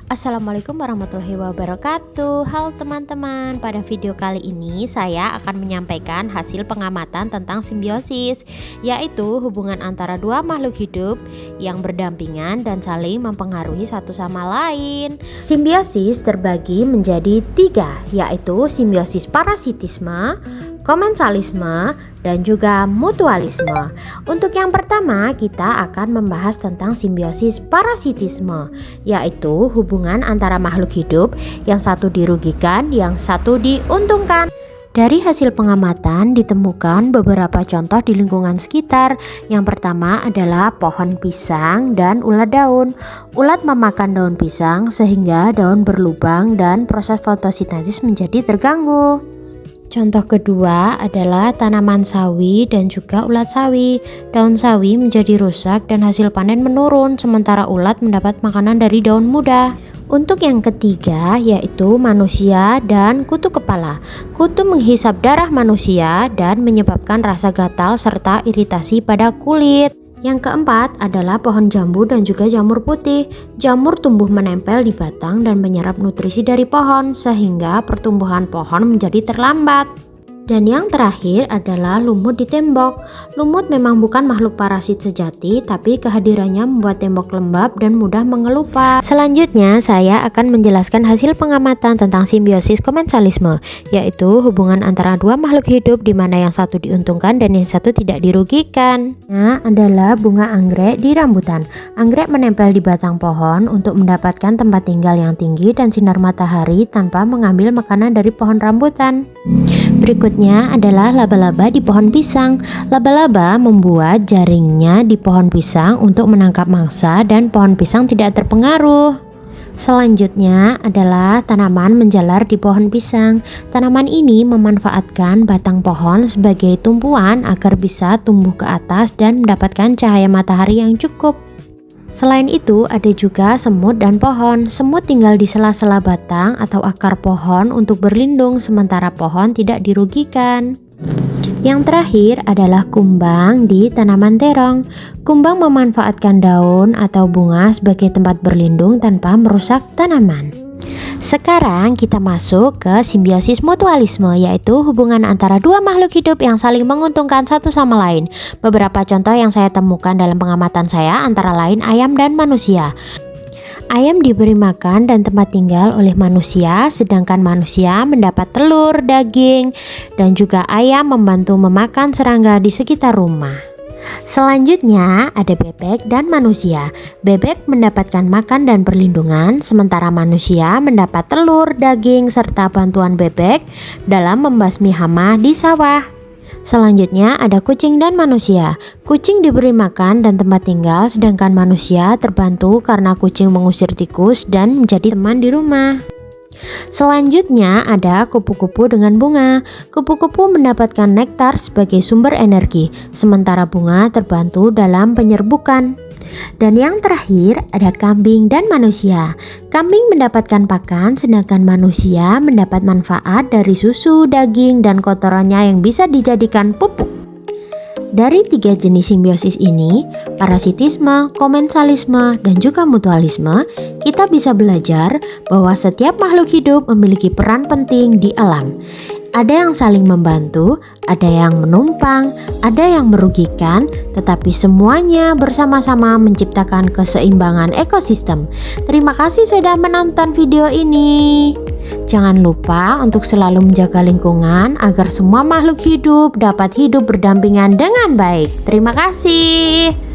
Assalamualaikum warahmatullahi wabarakatuh. Halo teman-teman, pada video kali ini saya akan menyampaikan hasil pengamatan tentang simbiosis, yaitu hubungan antara dua makhluk hidup yang berdampingan dan saling mempengaruhi satu sama lain. Simbiosis terbagi menjadi tiga, yaitu simbiosis parasitisme, komensalisme, dan juga mutualisme. Untuk yang pertama, kita akan membahas tentang simbiosis parasitisme, yaitu hubungan antara makhluk hidup yang satu dirugikan, yang satu diuntungkan. Dari hasil pengamatan ditemukan beberapa contoh di lingkungan sekitar. Yang pertama adalah pohon pisang dan ulat daun. Ulat memakan daun pisang sehingga daun berlubang dan proses fotosintesis menjadi terganggu. Contoh kedua adalah tanaman sawi dan juga ulat sawi. Daun sawi menjadi rusak dan hasil panen menurun, sementara ulat mendapat makanan dari daun muda. Untuk yang ketiga yaitu manusia dan kutu kepala. Kutu menghisap darah manusia dan menyebabkan rasa gatal serta iritasi pada kulit. Yang keempat adalah pohon jambu dan juga jamur putih. Jamur tumbuh menempel di batang dan menyerap nutrisi dari pohon sehingga pertumbuhan pohon menjadi terlambat. Dan yang terakhir adalah lumut di tembok. Lumut memang bukan makhluk parasit sejati, tapi kehadirannya membuat tembok lembab dan mudah mengelupas. Selanjutnya saya akan menjelaskan hasil pengamatan tentang simbiosis komensalisme, yaitu hubungan antara dua makhluk hidup di mana yang satu diuntungkan dan yang satu tidak dirugikan. Nah, adalah bunga anggrek di rambutan. Anggrek menempel di batang pohon untuk mendapatkan tempat tinggal yang tinggi dan sinar matahari tanpa mengambil makanan dari pohon rambutan. Berikutnya adalah laba-laba di pohon pisang. Laba-laba membuat jaringnya di pohon pisang untuk menangkap mangsa dan pohon pisang tidak terpengaruh. Selanjutnya adalah tanaman menjalar di pohon pisang. Tanaman ini memanfaatkan batang pohon sebagai tumpuan agar bisa tumbuh ke atas dan mendapatkan cahaya matahari yang cukup. Selain itu, ada juga semut dan pohon. Semut tinggal di sela-sela batang atau akar pohon untuk berlindung, sementara pohon tidak dirugikan. Yang terakhir adalah kumbang di tanaman terong. Kumbang memanfaatkan daun atau bunga sebagai tempat berlindung tanpa merusak tanaman. Sekarang kita masuk ke simbiosis mutualisme, yaitu hubungan antara dua makhluk hidup yang saling menguntungkan satu sama lain. Beberapa contoh yang saya temukan dalam pengamatan saya antara lain ayam dan manusia. Ayam diberi makan dan tempat tinggal oleh manusia, sedangkan manusia mendapat telur, daging, dan juga ayam membantu memakan serangga di sekitar rumah. Selanjutnya ada bebek dan manusia. Bebek mendapatkan makan dan perlindungan, sementara manusia mendapat telur, daging, serta bantuan bebek dalam membasmi hama di sawah. Selanjutnya ada kucing dan manusia. Kucing diberi makan dan tempat tinggal, sedangkan manusia terbantu karena kucing mengusir tikus dan menjadi teman di rumah. Selanjutnya ada kupu-kupu dengan bunga. Kupu-kupu mendapatkan nektar sebagai sumber energi, sementara bunga terbantu dalam penyerbukan. Dan yang terakhir ada kambing dan manusia. Kambing mendapatkan pakan, sedangkan manusia mendapat manfaat dari susu, daging, dan kotorannya yang bisa dijadikan pupuk. Dari tiga jenis simbiosis ini, parasitisme, komensalisme, dan juga mutualisme, kita bisa belajar bahwa setiap makhluk hidup memiliki peran penting di alam. Ada yang saling membantu, ada yang menumpang, ada yang merugikan, tetapi semuanya bersama-sama menciptakan keseimbangan ekosistem. Terima kasih sudah menonton video ini. Jangan lupa untuk selalu menjaga lingkungan agar semua makhluk hidup dapat hidup berdampingan dengan baik. Terima kasih.